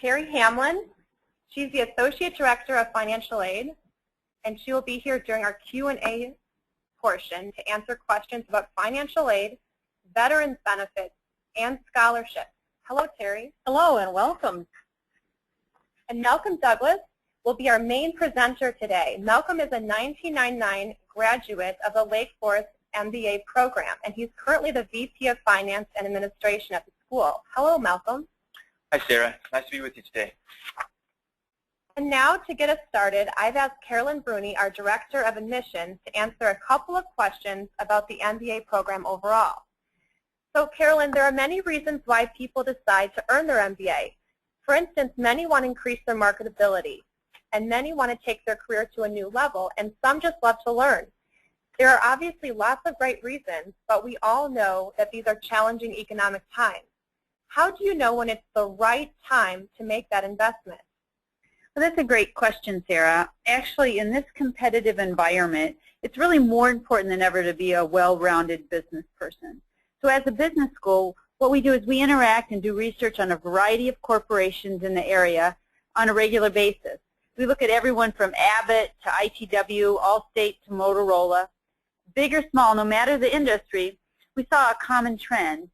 Terry Hamlin. She's the Associate Director of Financial Aid, and she will be here during our Q&A portion to answer questions about financial aid, veterans benefits, and scholarships. Hello, Terry. Hello, and welcome. And Malcolm Douglas will be our main presenter today. Malcolm is a 1999 graduate of the Lake Forest MBA program, and he's currently the VP of Finance and Administration at the school. Hello, Malcolm. Hi, Sarah. Nice to be with you today. And now, to get us started, I've asked Carolyn Bruni, our Director of Admissions, to answer a couple of questions about the MBA program overall. So, Carolyn, there are many reasons why people decide to earn their MBA. For instance, many want to increase their marketability, and many want to take their career to a new level, and some just love to learn. There are obviously lots of great reasons, but we all know that these are challenging economic times. How do you know when it's the right time to make that investment? Well, that's a great question, Sarah. Actually, in this competitive environment, it's really more important than ever to be a well-rounded business person. So as a business school, what we do is we interact and do research on a variety of corporations in the area on a regular basis. We look at everyone from Abbott to ITW, Allstate to Motorola. Big or small, no matter the industry, we saw a common trend.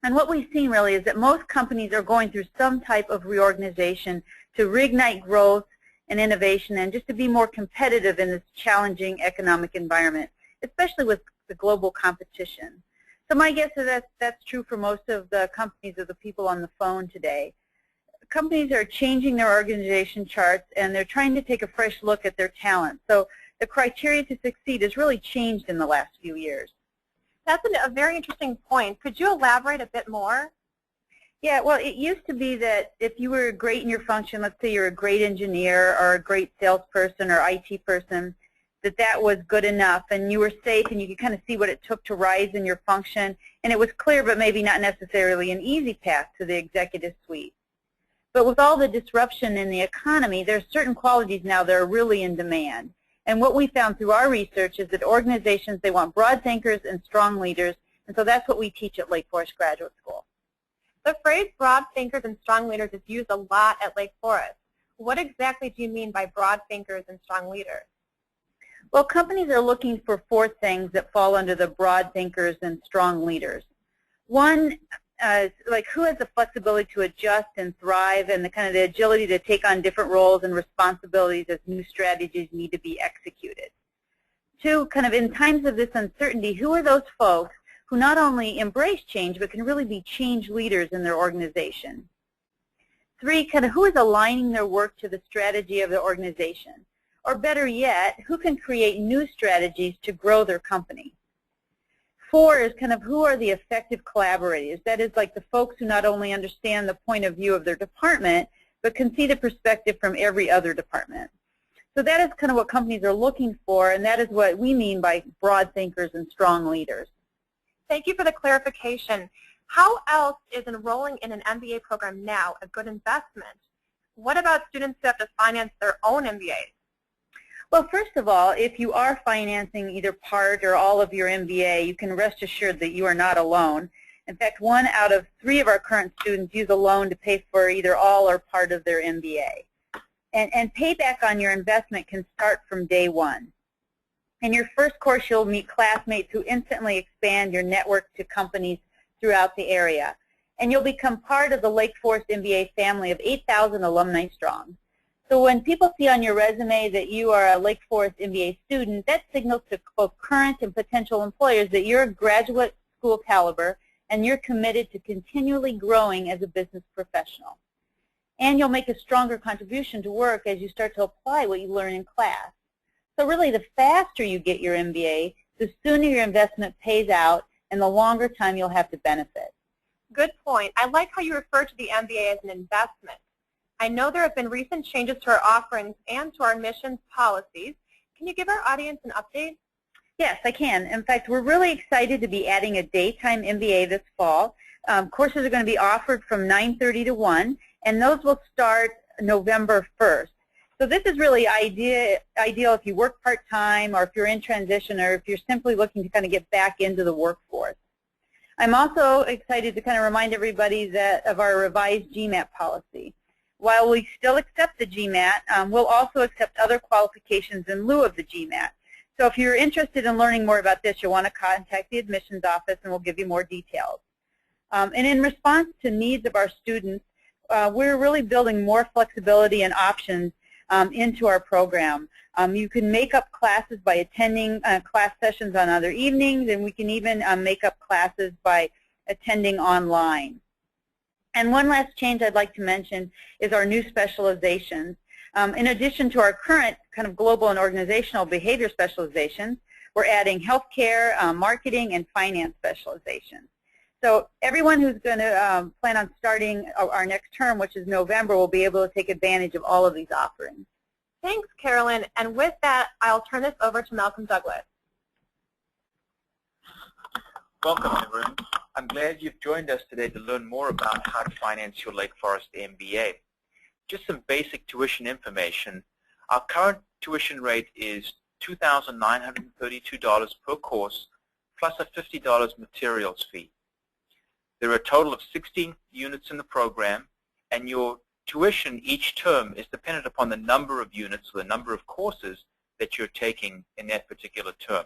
And what we've seen really is that most companies are going through some type of reorganization to reignite growth and innovation and just to be more competitive in this challenging economic environment, especially with the global competition. So my guess is that that's true for most of the companies or the people on the phone today. Companies are changing their organization charts and they're trying to take a fresh look at their talent. So the criteria to succeed has really changed in the last few years. That's a very interesting point. Could you elaborate a bit more? Yeah, well, it used to be that if you were great in your function, let's say you're a great engineer or a great salesperson or IT person, that was good enough and you were safe and you could kind of see what it took to rise in your function, and it was clear but maybe not necessarily an easy path to the executive suite. But with all the disruption in the economy, there are certain qualities now that are really in demand. And what we found through our research is that organizations, they want broad thinkers and strong leaders, and so that's what we teach at Lake Forest Graduate School. The phrase broad thinkers and strong leaders is used a lot at Lake Forest. What exactly do you mean by broad thinkers and strong leaders? Well, companies are looking for 4 things that fall under the broad thinkers and strong leaders. One, like who has the flexibility to adjust and thrive and the kind of the agility to take on different roles and responsibilities as new strategies need to be executed. 2, kind of in times of this uncertainty, who are those folks who not only embrace change but can really be change leaders in their organization. 3, kind of who is aligning their work to the strategy of the organization. Or better yet, who can create new strategies to grow their company. 4 is kind of who are the effective collaborators. That is like the folks who not only understand the point of view of their department, but can see the perspective from every other department. So that is kind of what companies are looking for, and that is what we mean by broad thinkers and strong leaders. Thank you for the clarification. How else is enrolling in an MBA program now a good investment? What about students who have to finance their own MBAs? Well, first of all, if you are financing either part or all of your MBA, you can rest assured that you are not alone. In fact, 1 out of 3 of our current students use a loan to pay for either all or part of their MBA. And payback on your investment can start from day 1. In your first course, you'll meet classmates who instantly expand your network to companies throughout the area. And you'll become part of the Lake Forest MBA family of 8,000 alumni strong. So when people see on your resume that you are a Lake Forest MBA student, that signals to both current and potential employers that you're a graduate school caliber and you're committed to continually growing as a business professional. And you'll make a stronger contribution to work as you start to apply what you learn in class. So really, the faster you get your MBA, the sooner your investment pays out and the longer time you'll have to benefit. Good point. I like how you refer to the MBA as an investment. I know there have been recent changes to our offerings and to our admissions policies. Can you give our audience an update? Yes, I can. In fact, we're really excited to be adding a daytime MBA this fall. Courses are going to be offered from 9:30 to 1, and those will start November 1st. So this is really ideal if you work part-time or if you're in transition or if you're simply looking to kind of get back into the workforce. I'm also excited to kind of remind everybody that of our revised GMAT policy. While we still accept the GMAT, we'll also accept other qualifications in lieu of the GMAT. So if you're interested in learning more about this, you'll want to contact the admissions office and we'll give you more details. And in response to needs of our students, we're really building more flexibility and options into our program. You can make up classes by attending class sessions on other evenings, and we can even make up classes by attending online. And one last change I'd like to mention is our new specializations. In addition to our current kind of global and organizational behavior specializations, we're adding healthcare, marketing, and finance specializations. So everyone who's going to plan on starting our next term, which is November, will be able to take advantage of all of these offerings. Thanks, Carolyn. And with that, I'll turn this over to Malcolm Douglas. Welcome, everyone. I'm glad you've joined us today to learn more about how to finance your Lake Forest MBA. Just some basic tuition information. Our current tuition rate is $2,932 per course, plus a $50 materials fee. There are a total of 16 units in the program, and your tuition each term is dependent upon the number of units or the number of courses that you're taking in that particular term.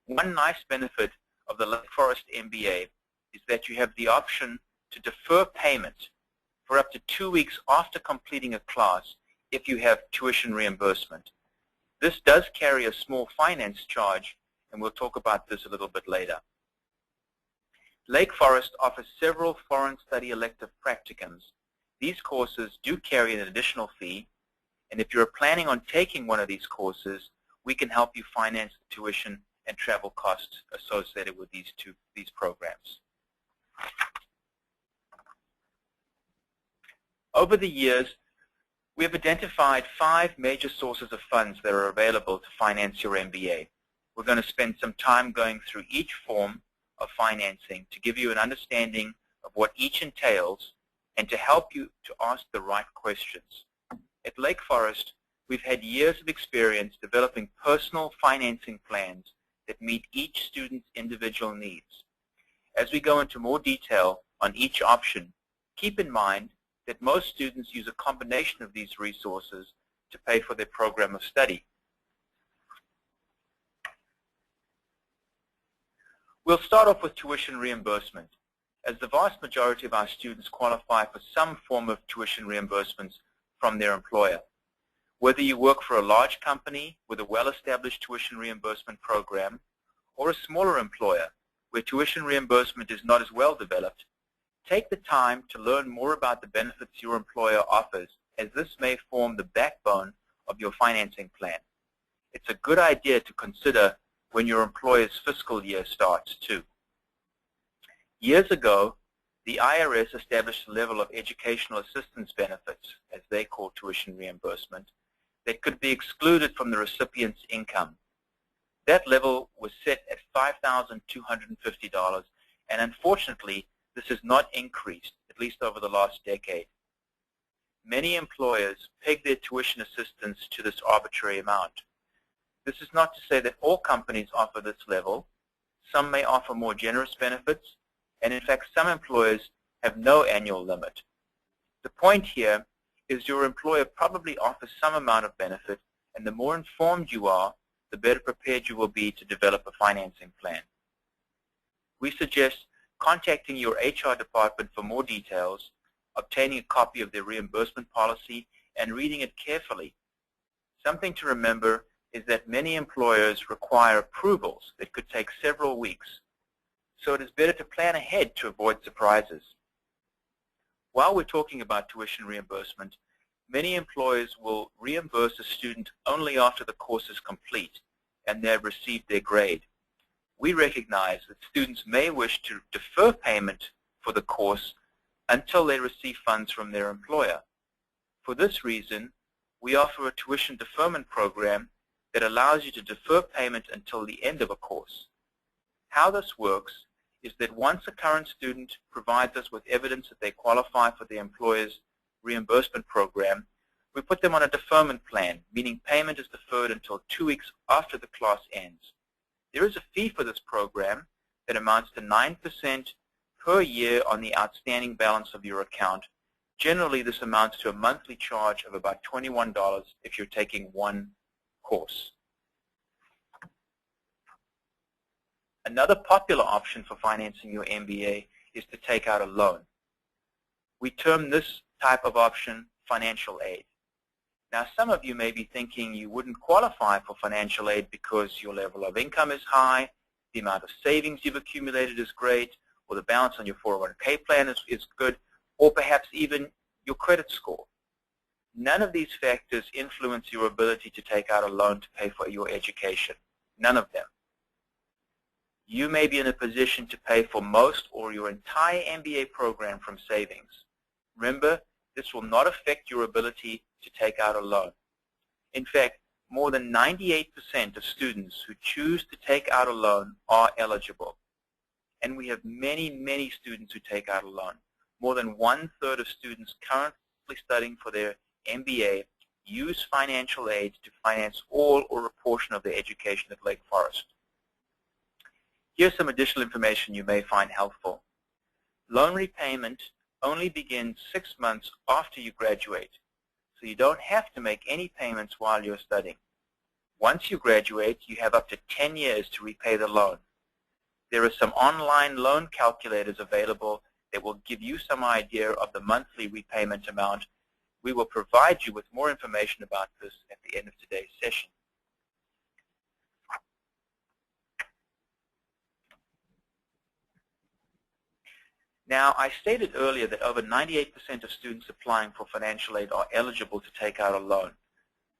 One nice benefit of the Lake Forest MBA is that you have the option to defer payment for up to 2 weeks after completing a class if you have tuition reimbursement. This does carry a small finance charge, and we'll talk about this a little bit later. Lake Forest offers several foreign study elective practicums. These courses do carry an additional fee, and if you're planning on taking one of these courses, we can help you finance the tuition and travel costs associated with these programs. Over the years, we have identified 5 major sources of funds that are available to finance your MBA. We're going to spend some time going through each form of financing to give you an understanding of what each entails and to help you to ask the right questions. At Lake Forest, we've had years of experience developing personal financing plans that meet each student's individual needs. As we go into more detail on each option, keep in mind that most students use a combination of these resources to pay for their program of study. We'll start off with tuition reimbursement, as the vast majority of our students qualify for some form of tuition reimbursements from their employer. Whether you work for a large company with a well-established tuition reimbursement program or a smaller employer where tuition reimbursement is not as well developed, take the time to learn more about the benefits your employer offers, as this may form the backbone of your financing plan. It's a good idea to consider when your employer's fiscal year starts too. Years ago, the IRS established a level of educational assistance benefits, as they call tuition reimbursement, that could be excluded from the recipient's income. That level was set at $5,250, and unfortunately, this has not increased, at least over the last decade. Many employers peg their tuition assistance to this arbitrary amount. This is not to say that all companies offer this level. Some may offer more generous benefits, and in fact, some employers have no annual limit. The point here is your employer probably offers some amount of benefit, and the more informed you are, the better prepared you will be to develop a financing plan. We suggest contacting your HR department for more details, obtaining a copy of their reimbursement policy, and reading it carefully. Something to remember is that many employers require approvals that could take several weeks, so it is better to plan ahead to avoid surprises. While we're talking about tuition reimbursement, many employers will reimburse a student only after the course is complete and they have received their grade. We recognize that students may wish to defer payment for the course until they receive funds from their employer. For this reason, we offer a tuition deferment program that allows you to defer payment until the end of a course. How this works is that once a current student provides us with evidence that they qualify for the employer's reimbursement program, we put them on a deferment plan, meaning payment is deferred until 2 weeks after the class ends. There is a fee for this program that amounts to 9% per year on the outstanding balance of your account, Generally, this amounts to a monthly charge of about $21 if you're taking one course. Another popular option for financing your MBA is to take out a loan. We term this type of option financial aid. Now, some of you may be thinking you wouldn't qualify for financial aid because your level of income is high, the amount of savings you've accumulated is great, or the balance on your 401k plan is good, or perhaps even your credit score. None of these factors influence your ability to take out a loan to pay for your education. None of them. You may be in a position to pay for most or your entire MBA program from savings. Remember, this will not affect your ability to take out a loan. In fact, more than 98% of students who choose to take out a loan are eligible. And we have many, many students who take out a loan. More than 1/3 of students currently studying for their MBA use financial aid to finance all or a portion of their education at Lake Forest. Here's some additional information you may find helpful. Loan repayment only begins 6 months after you graduate, so you don't have to make any payments while you're studying. Once you graduate, you have up to 10 years to repay the loan. There are some online loan calculators available that will give you some idea of the monthly repayment amount. We will provide you with more information about this at the end of today's session. Now, I stated earlier that over 98% of students applying for financial aid are eligible to take out a loan.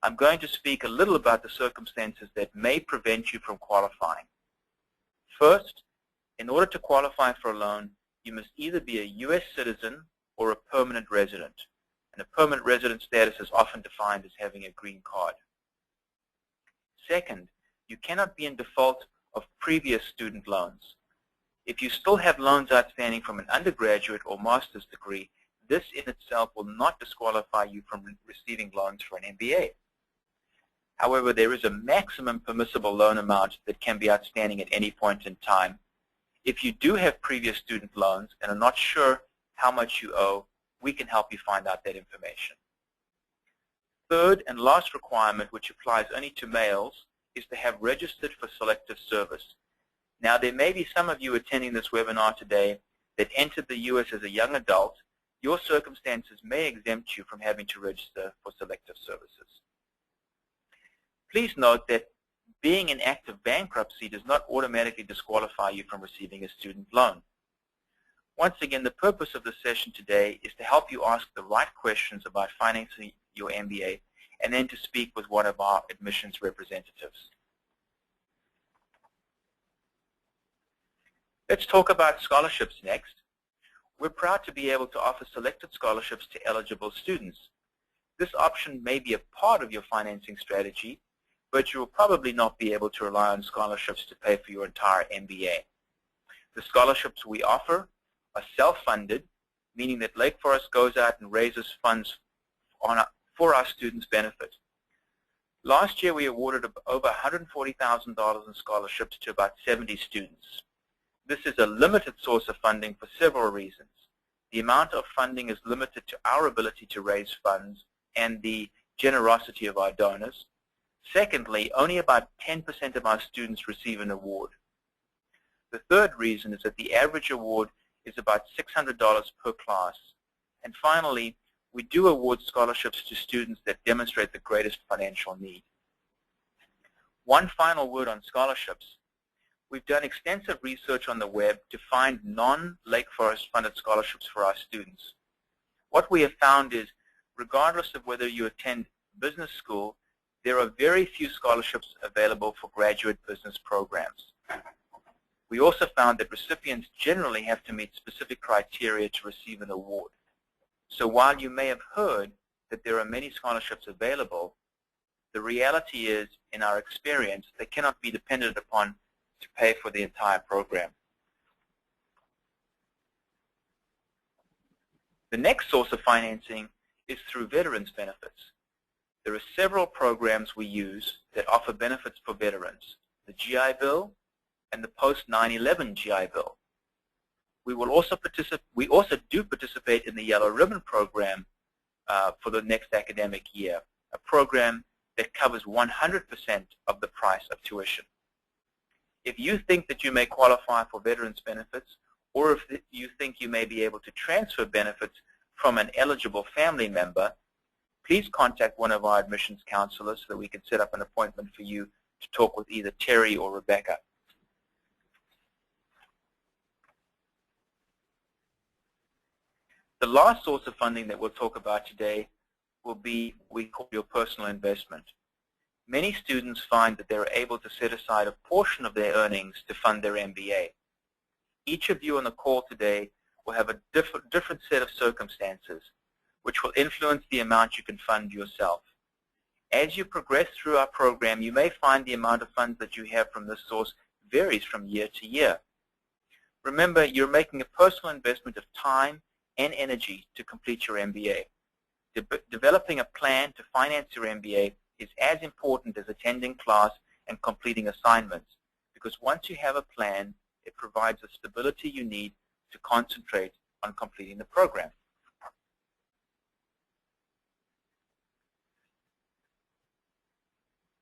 I'm going to speak a little about the circumstances that may prevent you from qualifying. First, in order to qualify for a loan, you must either be a U.S. citizen or a permanent resident. And a permanent resident status is often defined as having a green card. Second, you cannot be in default of previous student loans. If you still have loans outstanding from an undergraduate or master's degree, this in itself will not disqualify you from receiving loans for an MBA. However, there is a maximum permissible loan amount that can be outstanding at any point in time. If you do have previous student loans and are not sure how much you owe, we can help you find out that information. Third and last requirement, which applies only to males, is to have registered for selective service. Now, there may be some of you attending this webinar today that entered the U.S. as a young adult. Your circumstances may exempt you from having to register for selective services. Please note that being in active bankruptcy does not automatically disqualify you from receiving a student loan. Once again, the purpose of the session today is to help you ask the right questions about financing your MBA and then to speak with one of our admissions representatives. Let's talk about scholarships next. We're proud to be able to offer selected scholarships to eligible students. This option may be a part of your financing strategy, but you will probably not be able to rely on scholarships to pay for your entire MBA. The scholarships we offer are self-funded, meaning that Lake Forest goes out and raises funds for our students' benefit. Last year, we awarded over $140,000 in scholarships to about 70 students. This is a limited source of funding for several reasons. The amount of funding is limited to our ability to raise funds and the generosity of our donors. Secondly, only about 10% of our students receive an award. The third reason is that the average award is about $600 per class. And finally, we do award scholarships to students that demonstrate the greatest financial need. One final word on scholarships. We've done extensive research on the web to find non-Lake Forest funded scholarships for our students. What we have found is, regardless of whether you attend business school, there are very few scholarships available for graduate business programs. We also found that recipients generally have to meet specific criteria to receive an award. So while you may have heard that there are many scholarships available, the reality is, in our experience, they cannot be depended upon to pay for the entire program. The next source of financing is through veterans benefits. There are several programs we use that offer benefits for veterans, the GI Bill and the post-9/11 GI Bill. we also do participate in the Yellow Ribbon program for the next academic year, a program that covers 100% of the price of tuition. If you think that you may qualify for veterans benefits, or if you think you may be able to transfer benefits from an eligible family member, please contact one of our admissions counselors so that we can set up an appointment for you to talk with either Terry or Rebecca. The last source of funding that we'll talk about today will be what we call your personal investment. Many students find that they're able to set aside a portion of their earnings to fund their MBA. Each of you on the call today will have a different set of circumstances, which will influence the amount you can fund yourself. As you progress through our program, you may find the amount of funds that you have from this source varies from year to year. Remember, you're making a personal investment of time and energy to complete your MBA. Developing a plan to finance your MBA is as important as attending class and completing assignments, because once you have a plan, it provides the stability you need to concentrate on completing the program.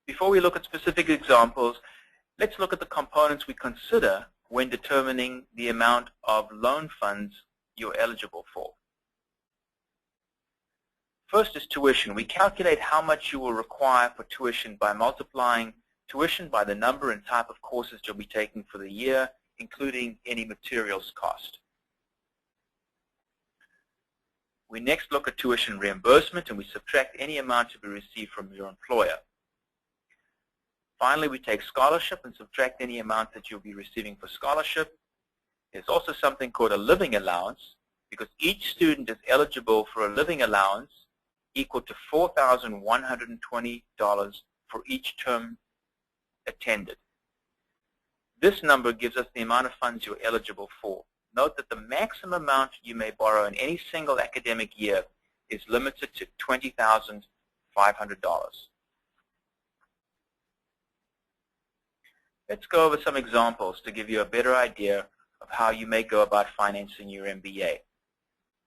Before we look at specific examples, let's look at the components we consider when determining the amount of loan funds you're eligible for. First is tuition. We calculate how much you will require for tuition by multiplying tuition by the number and type of courses you'll be taking for the year, including any materials cost. We next look at tuition reimbursement, and we subtract any amount to be received from your employer. Finally, we take scholarship and subtract any amount that you'll be receiving for scholarship. There's also something called a living allowance, because each student is eligible for a living allowance equal to $4,120 for each term attended. This number gives us the amount of funds you're eligible for. Note that the maximum amount you may borrow in any single academic year is limited to $20,500. Let's go over some examples to give you a better idea of how you may go about financing your MBA.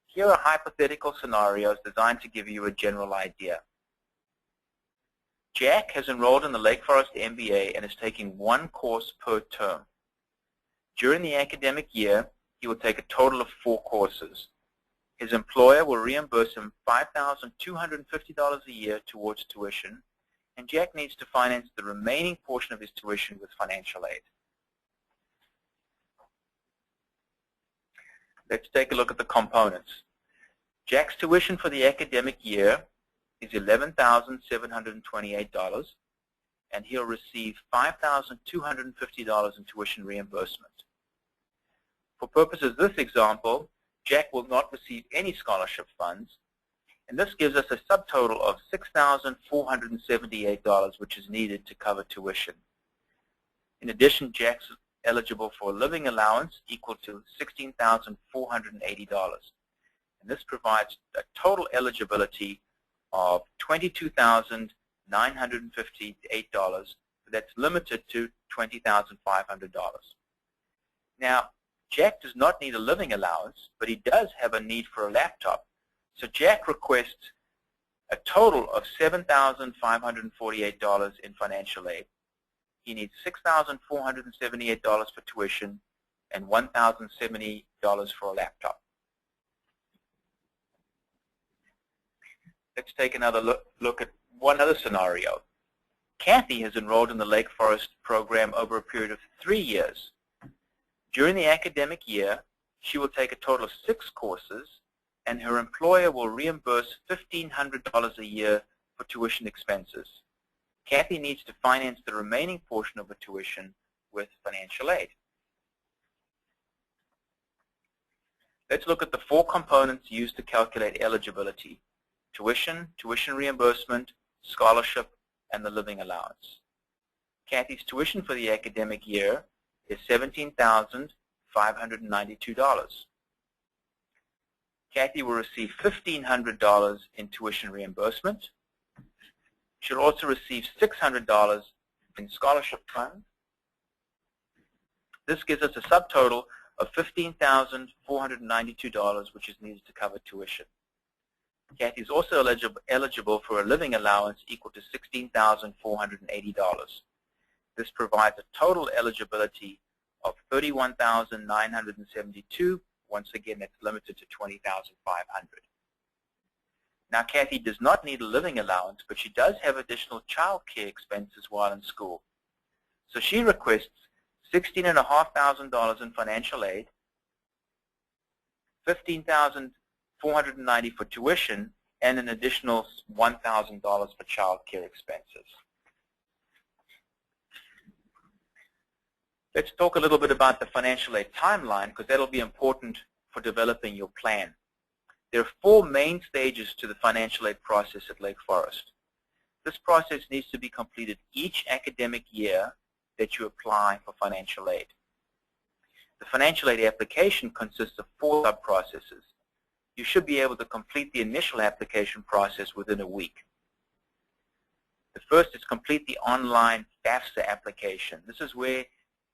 Here are hypothetical scenarios designed to give you a general idea. Jack has enrolled in the Lake Forest MBA and is taking one course per term. During the academic year, he will take a total of 4 courses. His employer will reimburse him $5,250 a year towards tuition, and Jack needs to finance the remaining portion of his tuition with financial aid. Let's take a look at the components. Jack's tuition for the academic year is $11,728, and he'll receive $5,250 in tuition reimbursement. For purposes of this example, Jack will not receive any scholarship funds, and this gives us a subtotal of $6,478, which is needed to cover tuition. In addition, Jack's eligible for a living allowance equal to $16,480, and this provides a total eligibility of $22,958, that's limited to $20,500. Now, Jack does not need a living allowance, but he does have a need for a laptop. So Jack requests a total of $7,548 in financial aid. He needs $6,478 for tuition and $1,070 for a laptop. Let's take another look at one other scenario. Kathy has enrolled in the Lake Forest program over a period of 3 years. During the academic year, she will take a total of 6 courses, and her employer will reimburse $1,500 a year for tuition expenses. Kathy needs to finance the remaining portion of her tuition with financial aid. Let's look at the 4 components used to calculate eligibility: tuition, tuition reimbursement, scholarship, and the living allowance. Kathy's tuition for the academic year is $17,592. Kathy will receive $1,500 in tuition reimbursement. She'll also receive $600 in scholarship funds. This gives us a subtotal of $15,492, which is needed to cover tuition. Kathy is also eligible for a living allowance equal to $16,480. This provides a total eligibility of $31,972. Once again, that's limited to $20,500. Now, Kathy does not need a living allowance, but she does have additional child care expenses while in school. So she requests $16,500 in financial aid, $15,490 for tuition, and an additional $1,000 for child care expenses. Let's talk a little bit about the financial aid timeline, because that will be important for developing your plan. There are 4 main stages to the financial aid process at Lake Forest. This process needs to be completed each academic year that you apply for financial aid. The financial aid application consists of 4 sub-processes. You should be able to complete the initial application process within a week. The first is complete the online FAFSA application. This is where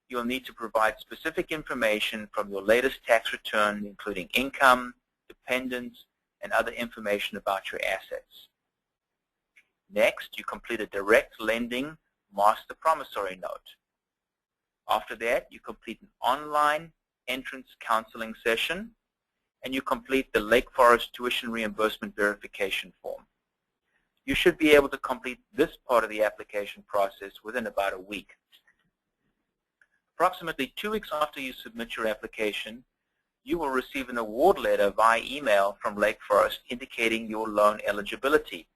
you'll need to provide specific information from your latest tax return, including income, dependents, and other information about your assets. Next, you complete a direct lending master promissory note. After that, you complete an online entrance counseling session, and you complete the Lake Forest tuition reimbursement verification form. You should be able to complete this part of the application process within about a week. Approximately 2 weeks after you submit your application, you will receive an award letter via email from Lake Forest indicating your loan eligibility.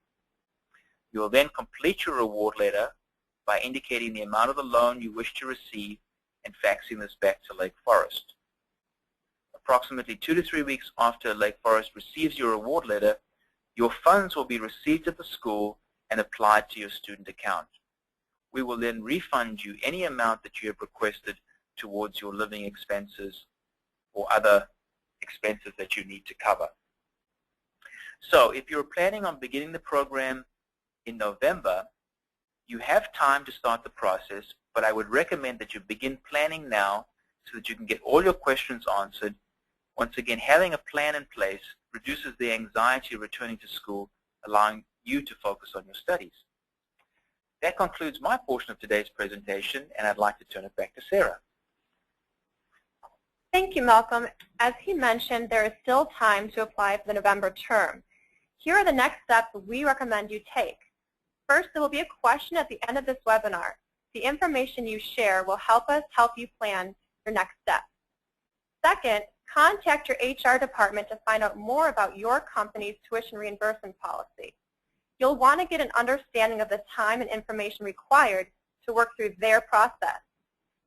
You will then complete your award letter by indicating the amount of the loan you wish to receive and faxing this back to Lake Forest. Approximately 2 to 3 weeks after Lake Forest receives your award letter, your funds will be received at the school and applied to your student account. We will then refund you any amount that you have requested towards your living expenses or other expenses that you need to cover. So if you're planning on beginning the program in November, you have time to start the process, but I would recommend that you begin planning now so that you can get all your questions answered. Once again, having a plan in place reduces the anxiety of returning to school, allowing you to focus on your studies. That concludes my portion of today's presentation, and I'd like to turn it back to Sarah. Thank you, Malcolm. As he mentioned, there is still time to apply for the November term. Here are the next steps we recommend you take. First, there will be a question at the end of this webinar. The information you share will help us help you plan your next steps. Second, contact your HR department to find out more about your company's tuition reimbursement policy. You'll want to get an understanding of the time and information required to work through their process.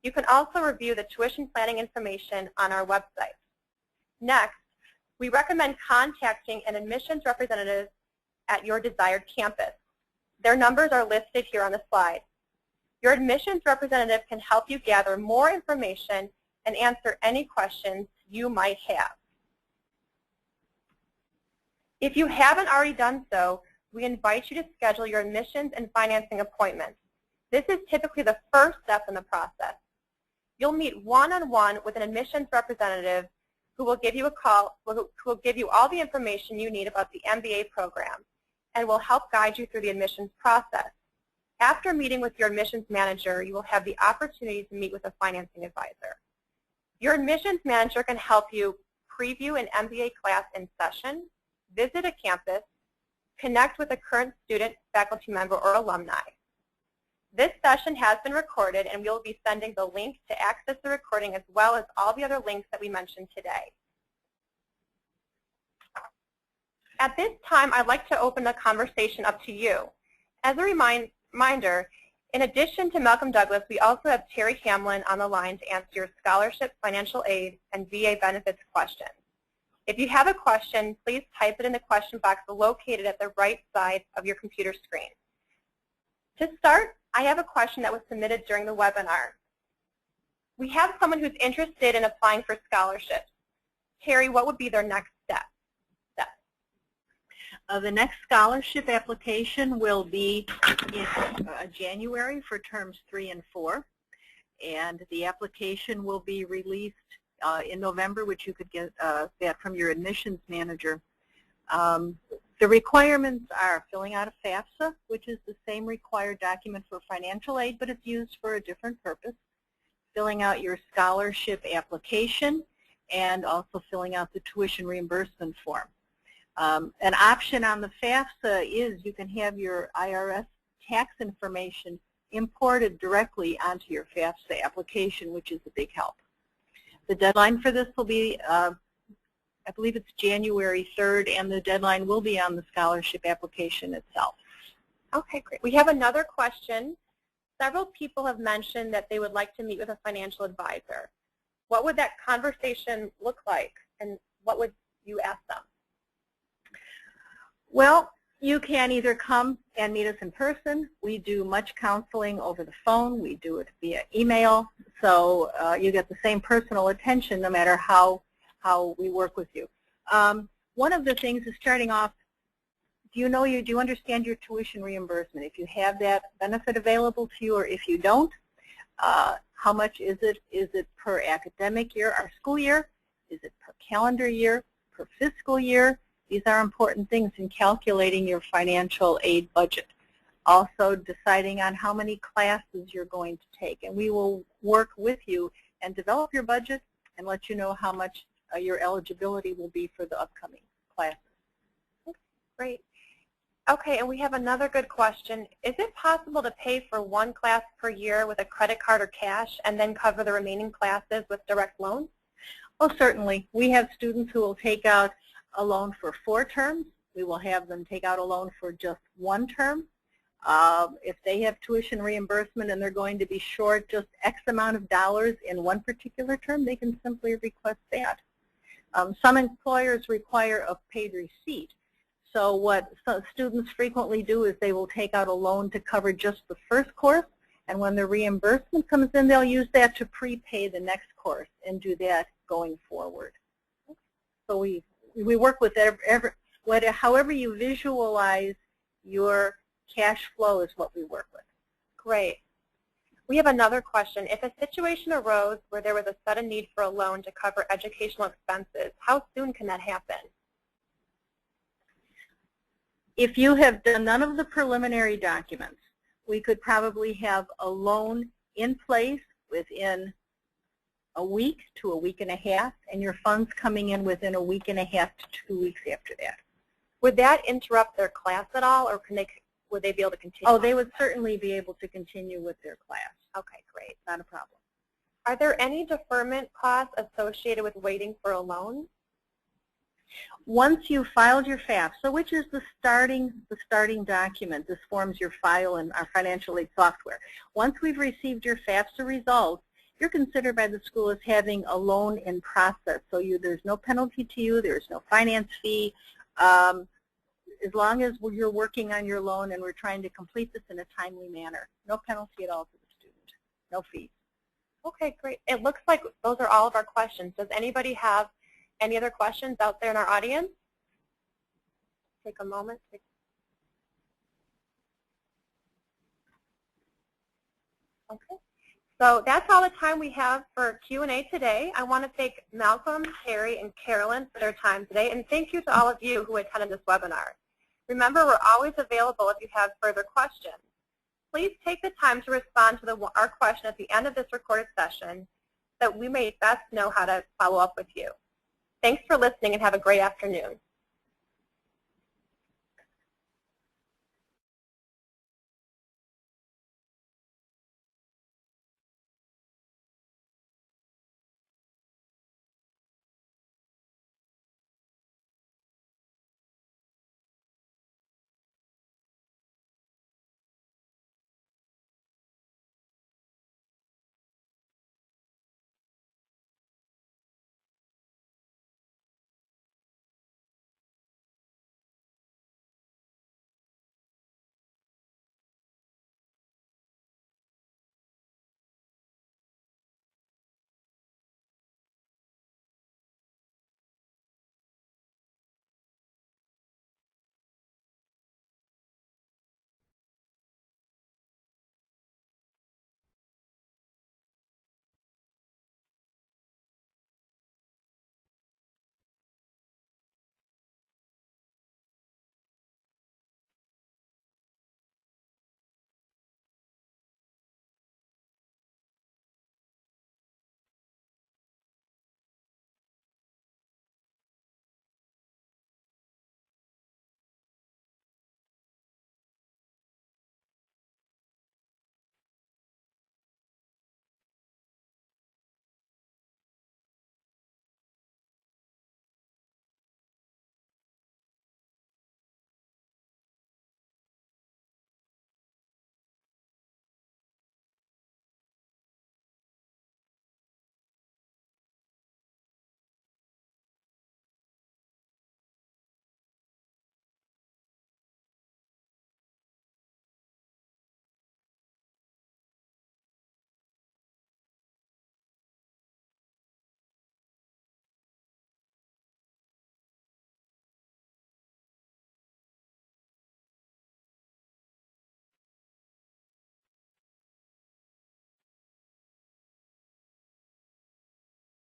You can also review the tuition planning information on our website. Next, we recommend contacting an admissions representative at your desired campus. Their numbers are listed here on the slide. Your admissions representative can help you gather more information and answer any questions you might have. If you haven't already done so, we invite you to schedule your admissions and financing appointments. This is typically the first step in the process. You'll meet one-on-one with an admissions representative who will give you a call, who will give you all the information you need about the MBA program and will help guide you through the admissions process. After meeting with your admissions manager, you will have the opportunity to meet with a financing advisor. Your admissions manager can help you preview an MBA class in session, visit a campus, connect with a current student, faculty member, or alumni. This session has been recorded, and we will be sending the link to access the recording as well as all the other links that we mentioned today. At this time, I'd like to open the conversation up to you. As a reminder, in addition to Malcolm Douglas, we also have Terry Hamlin on the line to answer your scholarship, financial aid, and VA benefits questions. If you have a question, please type it in the question box located at the right side of your computer screen. To start, I have a question that was submitted during the webinar. We have someone who's interested in applying for scholarships. Terry, what would be their next step? The next scholarship application will be in January for terms 3 and 4, and the application will be released in November, which you could get that from your admissions manager. The requirements are filling out a FAFSA, which is the same required document for financial aid, but it's used for a different purpose. Filling out your scholarship application, and also filling out the tuition reimbursement form. An option on the FAFSA is you can have your IRS tax information imported directly onto your FAFSA application, which is a big help. The deadline for this will be, I believe it's January 3rd, and the deadline will be on the scholarship application itself. Okay, great. We have another question. Several people have mentioned that they would like to meet with a financial advisor. What would that conversation look like, and what would you ask them? Well, you can either come and meet us in person. We do much counseling over the phone. We do it via email. So you get the same personal attention no matter how we work with you. One of the things is starting off, do you understand your tuition reimbursement? If you have that benefit available to you, or if you don't, how much is it? Is it per academic year or school year? Is it per calendar year, per fiscal year? These are important things in calculating your financial aid budget. Also deciding on how many classes you're going to take. And we will work with you and develop your budget and let you know how much your eligibility will be for the upcoming classes. Great. Okay, and we have another good question. Is it possible to pay for one class per year with a credit card or cash and then cover the remaining classes with direct loans? Oh, certainly. We have students who will take out a loan for 4 terms. We will have them take out a loan for just 1 term. If they have tuition reimbursement and they're going to be short just X amount of dollars in one particular term, they can simply request that. Some employers require a paid receipt. So what students frequently do is they will take out a loan to cover just the first course, and when the reimbursement comes in, they'll use that to prepay the next course and do that going forward. So we work with however you visualize your cash flow is what we work with. Great. We have another question. If a situation arose where there was a sudden need for a loan to cover educational expenses, how soon can that happen? If you have done none of the preliminary documents, we could probably have a loan in place within a week to a week and a half, and your funds coming in within a week and a half to 2 weeks after that. Would that interrupt their class at all, or would they be able to continue? Oh, they would certainly be able to continue with their class. Okay, great. Not a problem. Are there any deferment costs associated with waiting for a loan? Once you've filed your FAFSA, which is the starting document, this forms your file in our financial aid software. Once we've received your FAFSA results, you're considered by the school as having a loan in process. So there's no penalty to you, there's no finance fee. As long as you're working on your loan and we're trying to complete this in a timely manner. No penalty at all to the student, no fees. Okay, great. It looks like those are all of our questions. Does anybody have any other questions out there in our audience? Take a moment. Okay. So that's all the time we have for Q&A today. I want to thank Malcolm, Terry, and Carolyn for their time today, and thank you to all of you who attended this webinar. Remember, we're always available if you have further questions. Please take the time to respond to our question at the end of this recorded session so that we may best know how to follow up with you. Thanks for listening and have a great afternoon.